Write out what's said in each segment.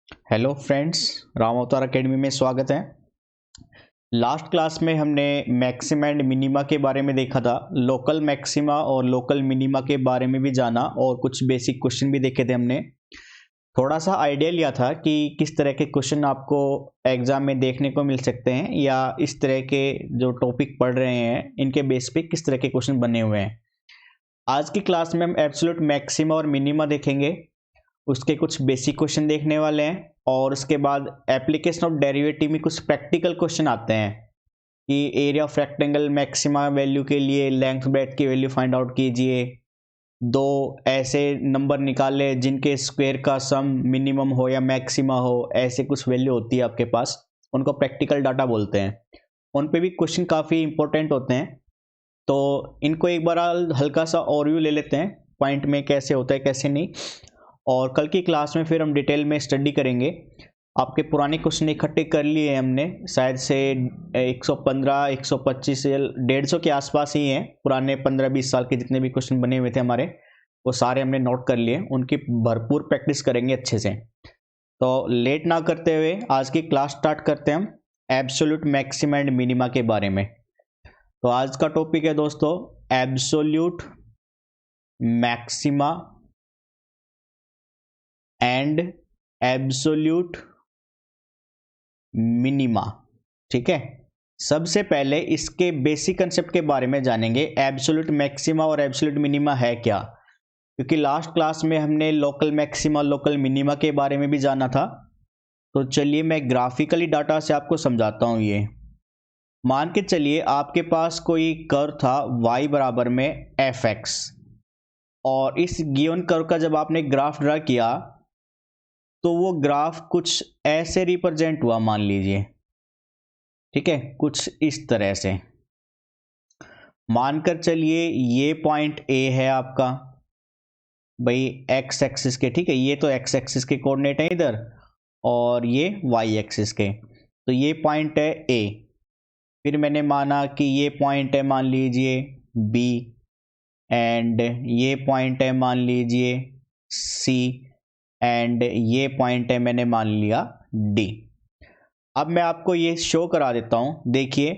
Hello friends, Ram अवतार academy में स्वागत है। लास्ट क्लास में हमने मैक्सिमा एंड मिनिमा के बारे में देखा था। लोकल मैक्सिमा और लोकल मिनिमा के बारे में भी जाना और कुछ बेसिक क्वेश्चन भी देखे थे हमने। थोड़ा सा आइडिया लिया था कि किस तरह के क्वेश्चन आपको एग्जाम में देखने को मिल सकते हैं या इस तरह के जो टॉपिक पढ़ रहे हैं इनके बेस पे किस तरह के क्वेश्चन बने हुए हैं। आज की क्लास में हम एब्सोल्यूट मैक्सिमा और मिनिमा देखेंगे, उसके कुछ बेसिक क्वेश्चन देखने वाले हैं और उसके बाद एप्लीकेशन ऑफ डेरिवेटिव में कुछ प्रैक्टिकल क्वेश्चन आते हैं कि area of rectangle maxima value के लिए लेंथ ब्रेड्थ की वैल्यू फाइंड आउट कीजिए, दो ऐसे नंबर निकाले जिनके स्क्वायर का सम मिनिमम हो या मैक्सिमा हो, ऐसे कुछ वैल्यू होती है आपके पास, उनको प्रैक्टिकल डाटा बोलते हैं। उन पे भी क्वेश्चन काफ़ी इंपॉर्टेंट होते हैं, तो इनको एक बार हल्का सा ओवरव्यू ले लेते हैं पॉइंट में कैसे होता है कैसे नहीं, और कल की क्लास में फिर हम डिटेल में स्टडी करेंगे। आपके पुराने क्वेश्चन इकट्ठे कर लिए हैं हमने, शायद से 115 125 या 150 के आसपास ही हैं। पुराने 15-20 साल के जितने भी क्वेश्चन बने हुए थे हमारे, वो सारे हमने नोट कर लिए। उनकी भरपूर प्रैक्टिस करेंगे अच्छे से। तो लेट ना करते हुए आज की क्लास स्टार्ट करते हैं हम एब्सोल्यूट मैक्सिमा एंड मिनिमा के बारे में। तो आज का टॉपिक है दोस्तों absolute maxima and absolute minima. ठीक है, सबसे पहले इसके बेसिक कंसेप्ट के बारे में जानेंगे। एब्सोल्यूट मैक्सिमा और एब्सोल्यूट मिनिमा है क्या, क्योंकि लास्ट क्लास में हमने लोकल मैक्सिमा लोकल मिनिमा के बारे में भी जाना था। तो चलिए मैं ग्राफिकली डाटा से आपको समझाता हूं। ये मान के चलिए आपके पास कोई कर्व था y बराबर में fx, और इस गिवन कर्व का जब आपने ग्राफ ड्रा किया तो वो ग्राफ कुछ ऐसे रिप्रेजेंट हुआ, मान लीजिए। ठीक है, कुछ इस तरह से मानकर चलिए ये पॉइंट A है आपका भाई एक्स एक्सिस के। ठीक है, ये तो एक्स एक्सिस के कोऑर्डिनेट है इधर और ये वाई एक्सिस के। तो ये पॉइंट है A। फिर मैंने माना कि ये पॉइंट है मान लीजिए B, एंड ये पॉइंट है मान लीजिए C, एंड ये पॉइंट है मैंने मान लिया D। अब मैं आपको ये शो करा देता हूं। देखिए,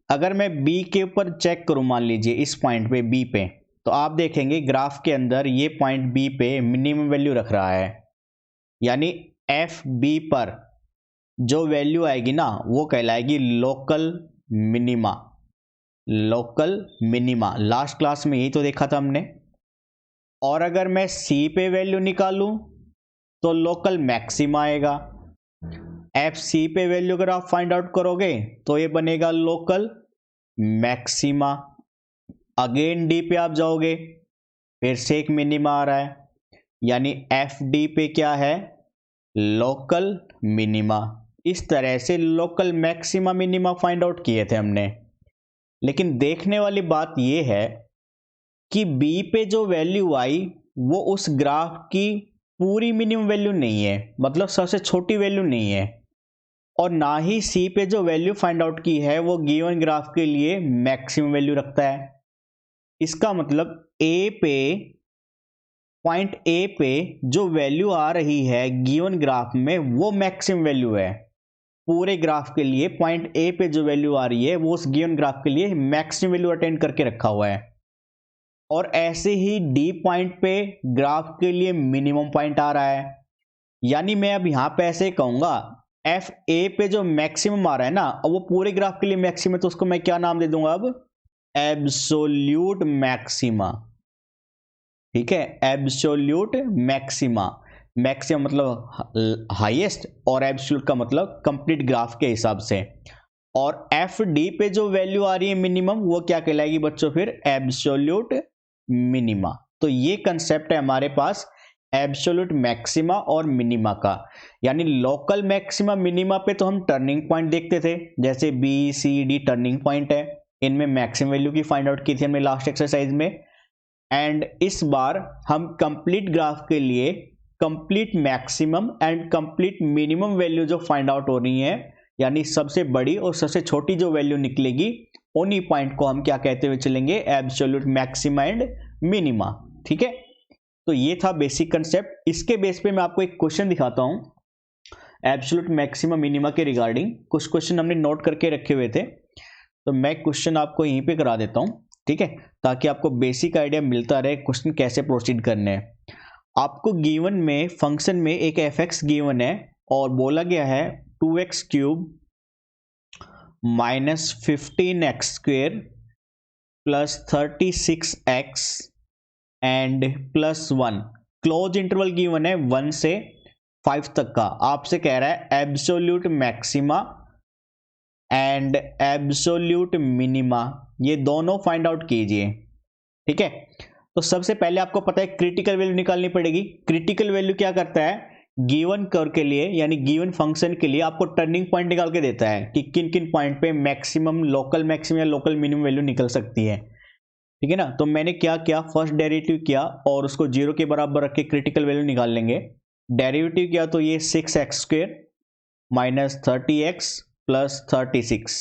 अगर मैं B के ऊपर चेक करूं, मान लीजिए इस पॉइंट पे B पे, तो आप देखेंगे ग्राफ के अंदर ये पॉइंट B पे मिनिमम वैल्यू रख रहा है। यानी FB पर जो वैल्यू आएगी ना वो कहलाएगी local minima. Local minima last class में यही तो देखा था हमने। और अगर मैं C पे वैल्यू निकालूं तो लोकल मैक्सिमा आएगा। FC पे वैल्यू अगर आप फाइंड आउट करोगे तो ये बनेगा लोकल मैक्सिमा। अगेन D पे आप जाओगे, फिर से एक मिनिमा आ रहा है, यानी FD पे क्या है, लोकल मिनिमा। इस तरह से local maxima minima find out किए थे हमने। लेकिन देखने वाली बात यह है कि B पे जो वैल्यू आई वो उस ग्राफ की पूरी मिनिमम वैल्यू नहीं है, मतलब सबसे छोटी वैल्यू नहीं है, और ना ही C पे जो वैल्यू फाइंड आउट की है वो गिवन ग्राफ के लिए मैक्सिमम वैल्यू रखता है। इसका मतलब पॉइंट A पे जो वैल्यू आ रही है गिवन ग्राफ में वो मैक्सिमम वैल्यू है। पूरे ग्राफ के लिए पॉइंट A पे जो वैल्यू आ रही है वो उस गिवन ग्राफ के लिए मैक्सिमम वैल्यू अटेंड करके रखा हुआ है। और ऐसे ही D पॉइंट पे ग्राफ के लिए मिनिमम पॉइंट आ रहा है। यानी मैं अब यहां पे ऐसे कहूंगा FA पे जो मैक्सिमम आ रहा है ना, अब वो पूरे ग्राफ के लिए मैक्सिमम है, तो उसको मैं क्या नाम दे दूंगा अब, एब्सोल्यूट मैक्सिमा। ठीक है, एब्सोल्यूट मैक्सिमा। मैक्सिमम मतलब हाईएस्ट और एब्सोल्यूट का मतलब कंप्लीट ग्राफ के हिसाब से। और FD पे जो वैल्यू आ रही है मिनिमम वो क्या कहलाएगी बच्चों, फिर एब्सोल्यूट मिनिमा। तो ये कंसेप्ट है हमारे पास एब्सोल्यूट मैक्सिमा और मिनिमा का। यानी लोकल मैक्सिमा मिनिमा पे तो हम टर्निंग पॉइंट देखते थे, जैसे BCD टर्निंग पॉइंट है, इनमें मैक्सिमम वैल्यू की फाइंड आउट की थी हमने लास्ट एक्सरसाइज में। एंड इस बार हम कंप्लीट ग्राफ के लिए complete maximum and complete minimum value जो फाइंड आउट हो रही है, यानी सबसे बड़ी और सबसे छोटी जो वैल्यू निकलेगी उन्हीं पॉइंट को हम क्या कहते हुए चलेंगे, एब्सोल्यूट मैक्सिमा एंड मिनिमा। ठीक है, तो ये था बेसिक कंसेप्ट। इसके बेस पे मैं आपको एक क्वेश्चन दिखाता हूं। एब्सोल्यूट मैक्सिमम मिनिमा के रिगार्डिंग कुछ क्वेश्चन हमने नोट करके रखे हुए थे, तो मैं क्वेश्चन आपको यहीं पे करा देता हूँ, ठीक है, ताकि आपको बेसिक आइडिया मिलता रहे क्वेश्चन कैसे प्रोसीड करने हैं। आपको गिवन में फंक्शन में एक fx गिवन है और बोला गया है 2x cube minus 15x square plus 36x and plus 1, close interval given है 1 से 5 तक का। आपसे कह रहा है absolute maxima and absolute minima, ये दोनों फाइंड आउट कीजिए, ठीक है। तो सबसे पहले आपको पता है क्रिटिकल वैल्यू निकालनी पड़ेगी। क्रिटिकल वैल्यू क्या करता है, गिवन कर्व के लिए यानी गिवन फंक्शन के लिए आपको टर्निंग पॉइंट निकाल के देता है कि किन किन पॉइंट पे मैक्सिमम लोकल मैक्सिमम या लोकल मिनिमम वैल्यू निकल सकती है, ठीक है ना। तो मैंने क्या किया, फर्स्ट डेरिवेटिव किया और उसको 0 के बराबर रख के क्रिटिकल वैल्यू निकाल लेंगे। डेरिवेटिव किया तो ये 6x square minus 30x plus 36,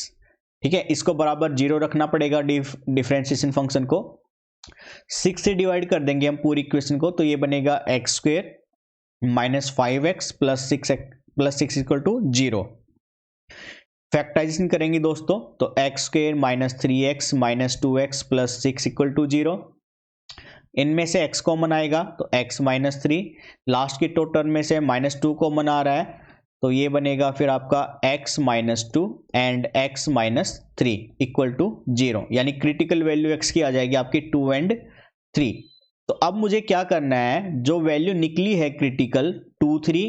ठीक है, इसको बराबर 0 रखना पड़ेगा डिफरेंशिएशन फंक्शन को। 6 से डिवाइड कर देंगे हम पूरी इक्वेशन को, तो ये बनेगा x square minus 5x plus 6 equal to 0। Factorization करेंगे दोस्तों, तो x square minus 3x minus 2x plus 6 equal to 0। इनमें से x कॉमन आएगा तो x माइनस 3, लास्ट के टर्म में से माइनस 2 कॉमन आ रहा है, तो ये बनेगा फिर आपका x minus 2 and x minus 3 equal to 0, यानी क्रिटिकल वैल्यू x की आ जाएगी आपकी 2 एंड 3। तो अब मुझे क्या करना है, जो वैल्यू निकली है critical 2 3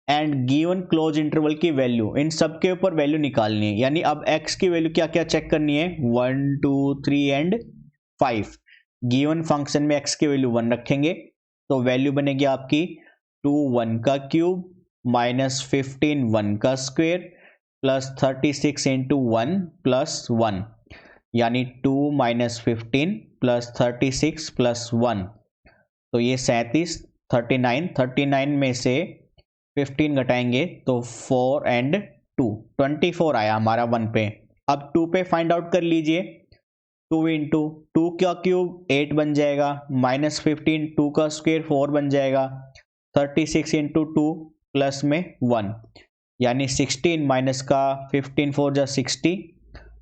and given close interval की वैल्यू, इन सब के ऊपर वैल्यू निकालनी है। यानी अब x की वैल्यू क्या क्या चेक करनी है, 1 2 3 एंड 5। गिवन फंक्शन में x की वैल्यू 1 रखेंगे तो वैल्यू बनेगी आपकी 2 1 का क्यूब माइनस 15 1 का स्क्वेयर प्लस 36 इंटू 1 प्लस 1, यानी 2 माइनस 15 प्लस 36 प्लस 1, तो ये 37 39 में से 15 घटाएंगे तो 4 एंड 2 24 आया हमारा 1 पे। अब 2 पे फाइंड आउट कर लीजिए, 2 इंटू 2 का क्यूब 8 बन जाएगा, माइनस 15 2 का स्क्वेयर 4 बन जाएगा, 36 इंटू 2 प्लस में 1, यानी 16 माइनस का 15 4 जा 60,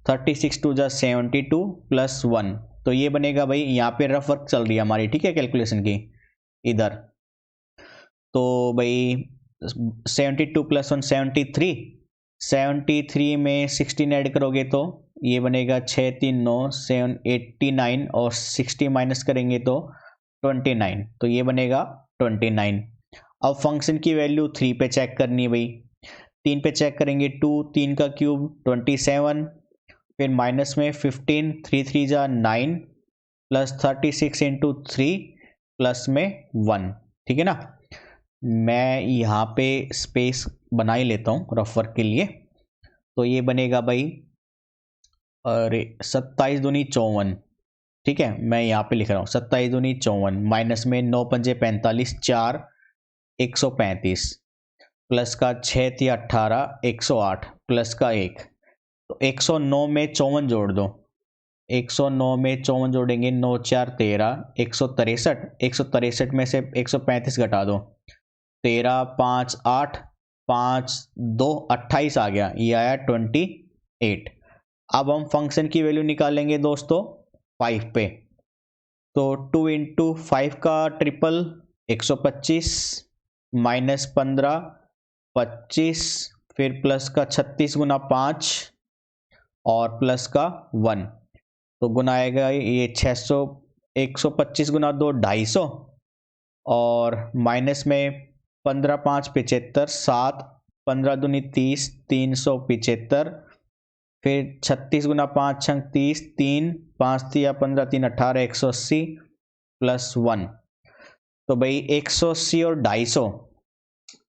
36 2 जा 72 प्लस 1, तो ये बनेगा भाई, यहाँ पे रफ वर्क चल रही है हमारी, ठीक है, कैलकुलेशन की इधर। तो भाई 72 प्लस 1 73, 73 में 16 ऐड करोगे तो ये बनेगा 6 3 9 7 89 और 60 माइनस करेंगे तो 29, तो ये बनेगा 29। अब फंक्शन की वैल्यू 3 पे चेक करनी है भाई, 3 पे चेक करेंगे 2 3 का क्यूब 27, फिर माइनस में 15 3 3 जा 9 प्लस 36 इंटू 3 प्लस में 1, ठीक है ना। मैं यहाँ पे स्पेस बना ही लेता हूँ रफ वर्क के लिए, तो ये बनेगा भाई अरे 27 दूनी 54, ठीक है, मैं यहाँ पे लिख रहा हूँ 27 दूनी 54, माइनस में 9 पंजे 45 4 135 प्लस का 6 3 18 108 प्लस का 1, तो 109 में 54 जोड़ दो, 109 में 54 जोड़ेंगे 9 4 13 163 में से 135 घटा दो, 13 5 8 5 2 28 आ गया, ये आया 28। अब हम फंक्शन की वैल्यू निकालेंगे दोस्तों 5 पे, तो 2 इंटू 5 का ट्रिपल 125 माइनस 15 25, फिर प्लस का 36 गुना 5 और प्लस का 1, तो गुना आएगा ये 600, 125 गुना 2 250 और माइनस में 15 5 75 7 15 दूनी 30 375, फिर 36 गुना 5 छंग 30 3 5 3 15 3 18 180 प्लस 1, तो भाई 180 और 250,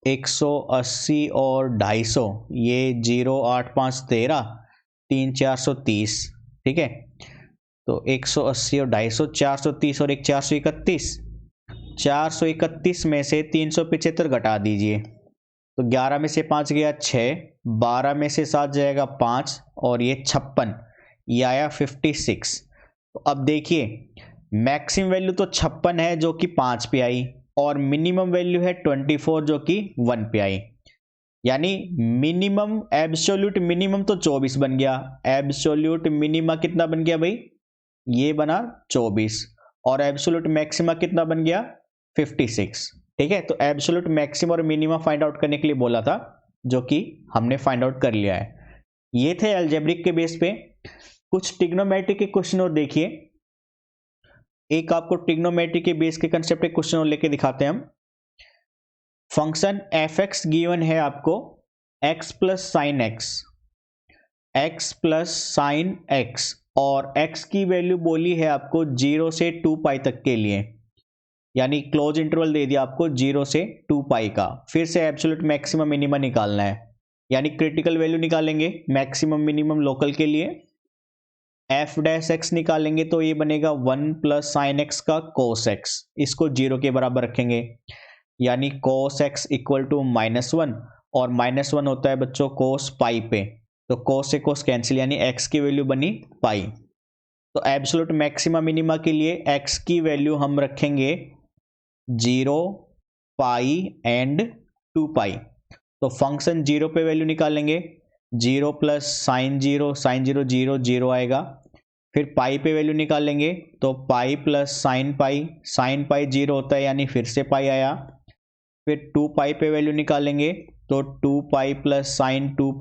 180 और 250, ये 0 8 5 13 3 430, ठीक है, तो 180 और 250 430 और 1 431, 431 में से 375 घटा दीजिए, तो 11 में से 5 गया 6, 12 में से 7 जाएगा 5 और ये 56, ये आया 56। तो अब देखिए मैक्सिमम वैल्यू तो 56 है जो कि 5 पे आई और मिनिमम वैल्यू है 24 जो कि 1 पे आई। यानी मिनिमम एब्सोल्यूट मिनिमम तो 24 बन गया, एब्सोल्यूट मिनिमा कितना बन गया भाई, ये बना 24, और एब्सोल्यूट मैक्सिमा कितना बन गया 56। ठीक है, तो एब्सोल्यूट मैक्सिमा और मिनिमा फाइंड आउट करने के लिए बोला था, जो कि हमने फाइंड आउट कर लिया है। ये थे अलजेब्रिक के बेस पे। कुछ ट्रिग्नोमेट्री के क्वेश्चन और देखिए, एक आपको ट्रिग्नोमेट्री के बेस के कंसेप्ट के क्वेश्चन और लेके दिखाते हैं हम। फंक्शन एफ एक्स गिवन है आपको x प्लस साइन एक्स और x की वैल्यू बोली है आपको 0 से 2 पाई तक के लिए, यानी क्लोज इंटरवल दे दिया आपको 0 से 2 पाई का। फिर से एब्सोल्यूट मैक्सिमम मिनिमम निकालना है, यानी क्रिटिकल वैल्यू निकालेंगे मैक्सिमम मिनिमम लोकल के लिए। एफ डैश एक्स निकालेंगे तो ये बनेगा 1 प्लस साइन एक्स का कोस एक्स, इसको 0 के बराबर रखेंगे, यानी कोस एक्स इक्वल टू -1, और -1 होता है बच्चों कोस पाई पे, तो कोस से कोस कैंसिल, यानी एक्स की वैल्यू बनी पाई। तो एब्सोल्यूट मैक्सिमा मिनिमा के लिए एक्स की वैल्यू हम रखेंगे 0, पाई एंड 2 पाई। तो फंक्शन 0 पे वैल्यू निकालेंगे, 0 प्लस साइन 0 0 आएगा। फिर पाई पे वैल्यू निकालेंगे तो पाई प्लस साइन पाई 0 होता है, यानी फिर से पाई आया। फिर 2 पाई पे वैल्यू निकालेंगे तो 2 पाई प्लस साइन 2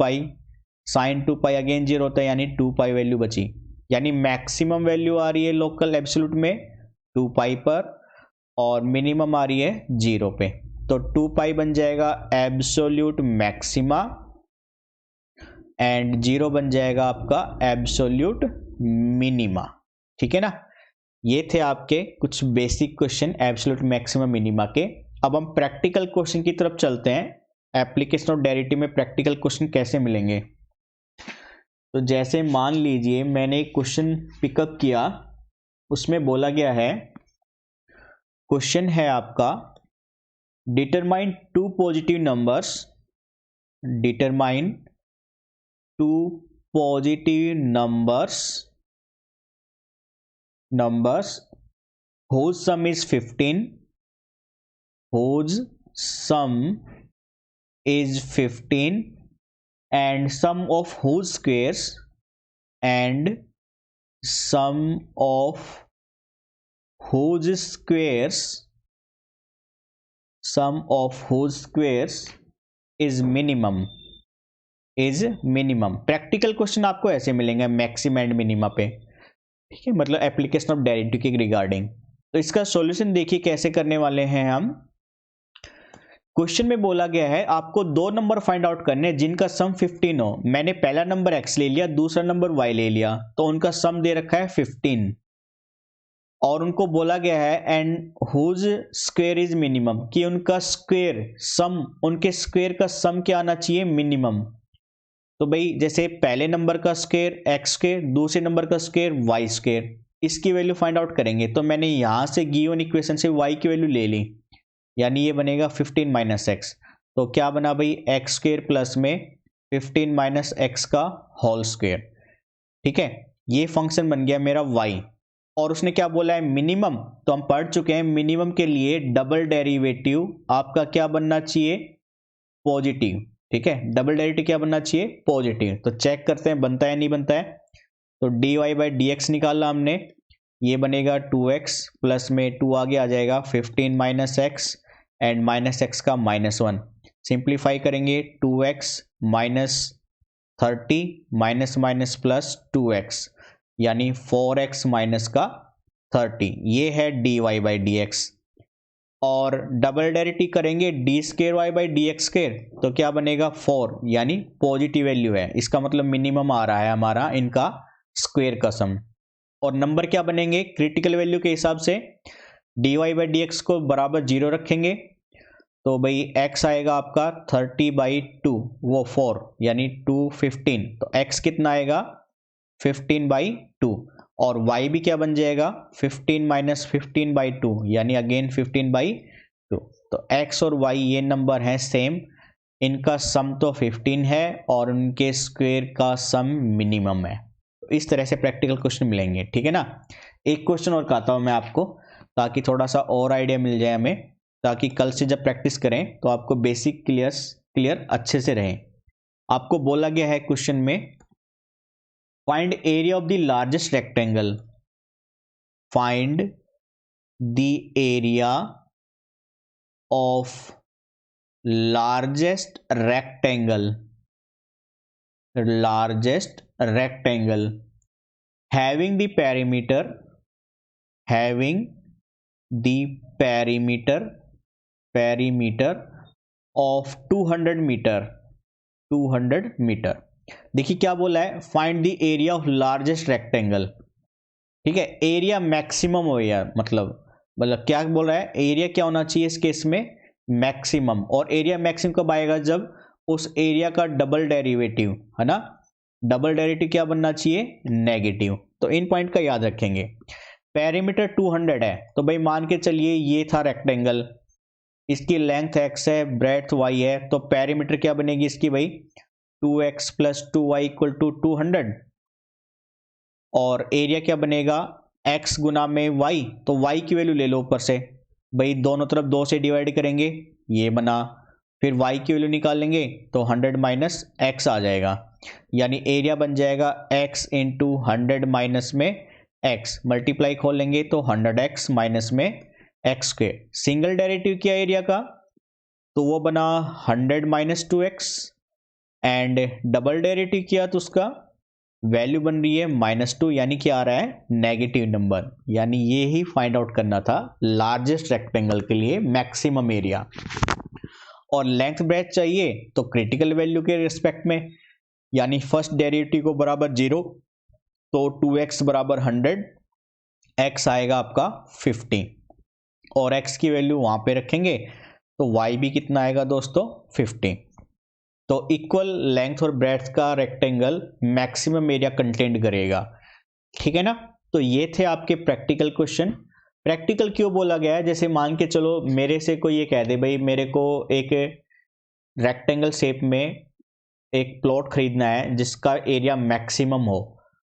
पाई अगेन 0 होता है, यानी 2 पाई वैल्यू बची। यानी मैक्सिमम वैल्यू आ रही है लोकल एब्सोल्यूट में 2 पाई पर, और मिनिमम आ रही है 0 पे। तो 2 पाई बन जाएगा एब्सोल्यूट मैक्सिमा एंड 0 बन जाएगा आपका एब्सोल्यूट मिनिमा। ठीक है ना, ये थे आपके कुछ basic question absolute maxima minima के। अब हम प्रैक्टिकल क्वेश्चन की तरफ चलते हैं। एप्लीकेशन ऑफ डेरिवेटिव में प्रैक्टिकल क्वेश्चन कैसे मिलेंगे, तो जैसे मान लीजिए मैंने एक क्वेश्चन पिकअप किया, उसमें बोला गया है, क्वेश्चन है आपका determine 2 positive numbers, determine 2 positive numbers whose sum is 15, whose sum is 15 and sum of whose squares and sum of whose squares is minimum practical question आपको ऐसे मिलेंगे मैक्सिमम एंड मिनिमा पे। ठीक है, मतलब एप्लीकेशन ऑफ डेरिवेटिव के regarding. तो इसका सॉल्यूशन देखिए कैसे करने वाले हैं हम। क्वेश्चन में बोला गया है आपको 2 नंबर फाइंड आउट करने जिनका सम 15 हो। मैंने पहला नंबर x ले लिया, दूसरा नंबर y ले लिया, तो उनका सम दे रखा है 15, और उनको बोला गया है and whose square is minimum, कि उनका स्क्वायर सम, उनके स्क्वायर का सम क्या आना चाहिए, मिनिमम। तो भाई जैसे पहले नंबर का स्क्वायर x स्क्वायर, दूसरे नंबर का स्क्वायर y स्क्वायर, इसकी वैल्यू फाइंड आउट करेंगे। तो मैंने यहां से गिवन इक्वेशन से y की वैल्यू ले ली, यानी ये बनेगा 15 माइनस एक्स। तो क्या बना भाई, एक्स स्क्वायर प्लस में 15 माइनस एक्स का होल स्क्वायर। ठीक है, ये फंक्शन बन गया मेरा y। और उसने क्या बोला है, मिनिमम, तो हम पढ़ चुके हैं मिनिमम के लिए डबल डेरिवेटिव आपका क्या बनना चाहिए, पॉजिटिव। ठीक है, डबल डेरिवेटिव क्या बनना चाहिए, पॉजिटिव। तो चेक करते हैं बनता है नहीं बनता है। तो dy बाई डी एक्स निकाला हमने, ये बनेगा 2x प्लस में 2 आगे आ जाएगा 15 minus x and minus x का -1। सिंप्लीफाई करेंगे 2x minus 30 minus minus plus 2x, यानी 4x माइनस का 30। ये है dy बाई डी एक्स। और डबल डेरिवेटिव करेंगे D square Y by D X square, तो क्या बनेगा 4, यानी पॉजिटिव वैल्यू है, इसका मतलब मिनिमम आ रहा है हमारा इनका स्क्वायर का सम। और नंबर क्या बनेंगे, क्रिटिकल वैल्यू के हिसाब से dy बाई डी एक्स को बराबर 0 रखेंगे, तो भाई x आएगा आपका 30/2, वो 4, यानी 215। तो x कितना आएगा 15/2, और y भी क्या बन जाएगा 15 माइनस 15/2, यानी अगेन 15/2। तो x और y ये नंबर हैं सेम, इनका सम तो 15 है और उनके स्क्वायर का सम मिनिमम है। इस तरह से प्रैक्टिकल क्वेश्चन मिलेंगे। ठीक है ना, एक क्वेश्चन और कहता हूं मैं आपको, ताकि थोड़ा सा और आइडिया मिल जाए हमें, ताकि कल से जब प्रैक्टिस करें तो आपको बेसिक क्लियर क्लियर अच्छे से रहे। आपको बोला गया है क्वेश्चन में find area of the largest rectangle, find the area of largest rectangle having the perimeter of 200 meter. देखिए क्या बोला है, find the area of largest rectangle. ठीक है, एरिया मैक्सिमम हो यार, मतलब क्या बोल रहा है, एरिया क्या होना चाहिए इस केस में, मैक्सिमम। और एरिया मैक्सिमम कब आएगा, जब उस एरिया का डबल डेरिवेटिव है ना, डबल डेरिवेटिव क्या बनना चाहिए, नेगेटिव। तो इन पॉइंट का याद रखेंगे। पेरीमीटर 200 है, तो भाई मान के चलिए ये था रेक्टेंगल, इसकी लेंथ x है, ब्रेड्थ y है, तो पेरीमीटर क्या बनेगी इसकी भाई 2x + 2y = 200, और एरिया क्या बनेगा x गुना में y, तो y की वैल्यू ले लो ऊपर से, भाई दोनों तरफ 2 से डिवाइड करेंगे, ये बना, फिर y की वैल्यू निकालेंगे तो 100 - x आ जाएगा, यानी एरिया बन जाएगा x × 100 - में x, मल्टीप्लाई खोलेंगे तो 100x - में x²। सिंगल डेरिवेटिव किया एरिया का तो वो बना 100 - 2x, एंड डबल डेरिवेटिव किया तो उसका वैल्यू बन रही है -2, यानी क्या आ रहा है, नेगेटिव नंबर। यानी ये ही फाइंड आउट करना था लार्जेस्ट रेक्टेंगल के लिए मैक्सिमम एरिया। और लेंथ ब्रेथ चाहिए तो क्रिटिकल वैल्यू के रिस्पेक्ट में, यानी फर्स्ट डेरिवेटिव को बराबर 0, तो 2x बराबर 100, x आएगा आपका 50, और x की वैल्यू वहां पे रखेंगे तो y भी कितना आएगा दोस्तों, 50। तो इक्वल लेंथ और ब्रेड्थ का रेक्टेंगल मैक्सिमम एरिया कंटेंट करेगा। ठीक है ना, तो ये थे आपके प्रैक्टिकल क्वेश्चन। प्रैक्टिकल क्यों बोला गया है, जैसे मान के चलो मेरे से कोई ये कह दे भाई मेरे को एक रेक्टेंगल शेप में एक प्लॉट खरीदना है जिसका एरिया मैक्सिमम हो,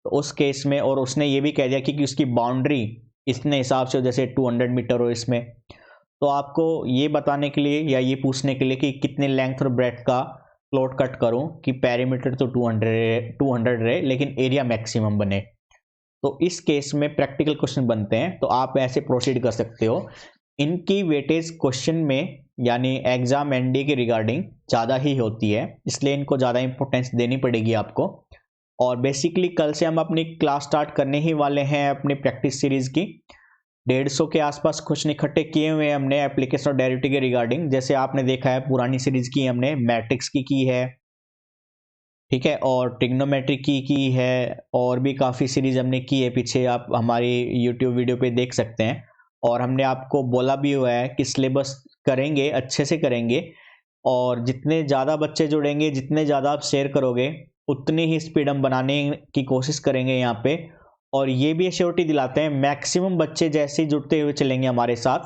तो उस केस में, और उसने ये भी कह दिया कि उसकी बाउंड्री इतने हिसाब से जैसे 200 मीटर हो इसमें, तो आपको ये बताने के लिए या ये पूछने के लिए कि कितने लेंथ और ब्रेड्थ का प्लॉट कट करूं कि पेरीमीटर तो 200 रहे लेकिन एरिया मैक्सिमम बने, तो इस केस में प्रैक्टिकल क्वेश्चन बनते हैं, तो आप ऐसे प्रोसीड कर सकते हो। इनकी वेटेज क्वेश्चन में यानी एग्जाम एनडी के रिगार्डिंग ज़्यादा ही होती है, इसलिए इनको ज़्यादा इंपॉर्टेंस देनी पड़ेगी आपको। और बेसिकली कल से हम अपनी क्लास स्टार्ट करने ही वाले हैं अपनी प्रैक्टिस सीरीज की। 150 के आसपास क्वेश्चन इकट्ठे किए हुए हैं हमने एप्लीकेशन और डेरिवेटिव के रिगार्डिंग, जैसे आपने देखा है पुरानी सीरीज की हमने मैट्रिक्स की है, ठीक है, और ट्रिग्नोमेट्री की है, और भी काफ़ी सीरीज हमने की है पीछे, आप हमारी यूट्यूब वीडियो पे देख सकते हैं। और हमने आपको बोला भी हुआ है कि सिलेबस करेंगे, अच्छे से करेंगे, और जितने ज़्यादा बच्चे जुड़ेंगे, जितने ज़्यादा आप शेयर करोगे, उतनी ही स्पीड हम बनाने की कोशिश करेंगे यहाँ पे। और ये भी एश्योरिटी दिलाते हैं मैक्सिमम बच्चे जैसे ही जुड़ते हुए चलेंगे हमारे साथ,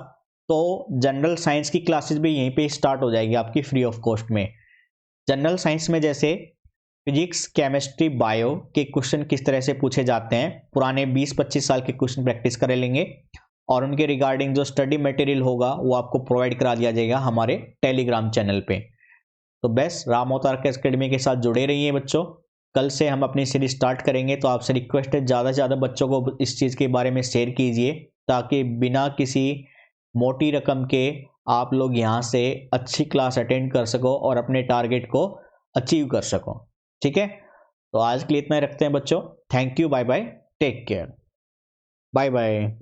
तो जनरल साइंस की क्लासेस भी यहीं पे स्टार्ट हो जाएगी आपकी फ्री ऑफ कॉस्ट में। जनरल साइंस में जैसे फिजिक्स, केमिस्ट्री, बायो के क्वेश्चन किस तरह से पूछे जाते हैं, पुराने 20-25 साल के क्वेश्चन प्रैक्टिस कर लेंगे, और उनके रिगार्डिंग जो स्टडी मटेरियल होगा वो आपको प्रोवाइड करा दिया जाएगा हमारे टेलीग्राम चैनल पे। तो बस राम अवतार एकेडमी के साथ जुड़े रहिए बच्चों। कल से हम अपनी सीरीज स्टार्ट करेंगे, तो आपसे रिक्वेस्ट है ज़्यादा से ज़्यादा बच्चों को इस चीज़ के बारे में शेयर कीजिए, ताकि बिना किसी मोटी रकम के आप लोग यहाँ से अच्छी क्लास अटेंड कर सको और अपने टारगेट को अचीव कर सको। ठीक है, तो आज के लिए इतना ही रखते हैं बच्चों। Thank you, bye bye, take care, bye bye.